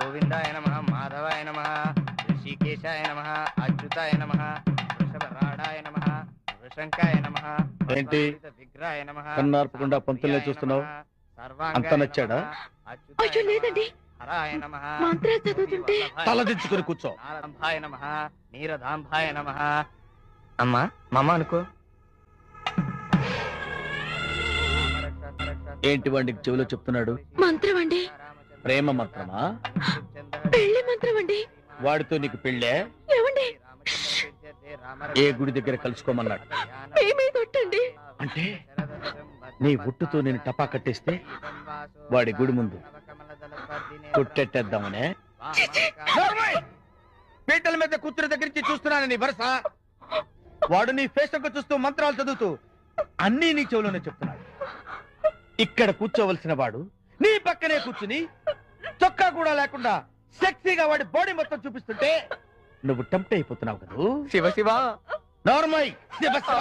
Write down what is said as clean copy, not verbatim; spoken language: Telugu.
గోవిందాయ నమః మాధవాయ నమః ఋషికేశాయ నమః అచ్యుతాయ నమః వృషభరాడాయ నమః వృషంకాయ నమః ఏంటి విగ్రహాయ నమః కన్నార్పకుండా పంతుల్ని చూస్తున్నావు? అంత నచ్చాడా? అయ్యో లేదండి, హరాయ నమః మంత్రాలు చదువుతుంటే తలదించుకుని కూర్చో. నారదాంభాయ నమః నీరదాంభాయ నమః. అమ్మా మమ్మ అనుకో. ఏంటి వాడికి చెవిలో చెప్తున్నాడు? మంత్రం అండి. ప్రేమ మంత్రమా? పెళ్లి మంత్రం అండి. వాడితో నీకు పెళ్ళే? ఏమండి, ఏ గుడి దగ్గర కలుసుకోమన్నాడు? మేమే కొట్టండి. అంటే నీ ఒట్టుతో నేను టపా కట్టేస్తే వాడి గుడి ముందు కొట్టెట్టేద్దామనే? పీటల మీద కూతురు దగ్గర నుంచి చూస్తున్నాను నీ వరుస. వాడు నీ ఫేస్ చూస్తూ మంత్రాలు చదువుతూ అన్నీ నీ చెవులోనే చెప్తున్నాడు. ఇక్కడ కూర్చోవలసిన వాడు నీ పక్కనే కూర్చుని చొక్కా కూడా లేకుండా సెక్సీగా వాడి బాడీ మొత్తం చూపిస్తుంటే నువ్వు టెంప్ట్ అయిపోతున్నావు కదా. శివ శివ నార్మల్ శివ శివ.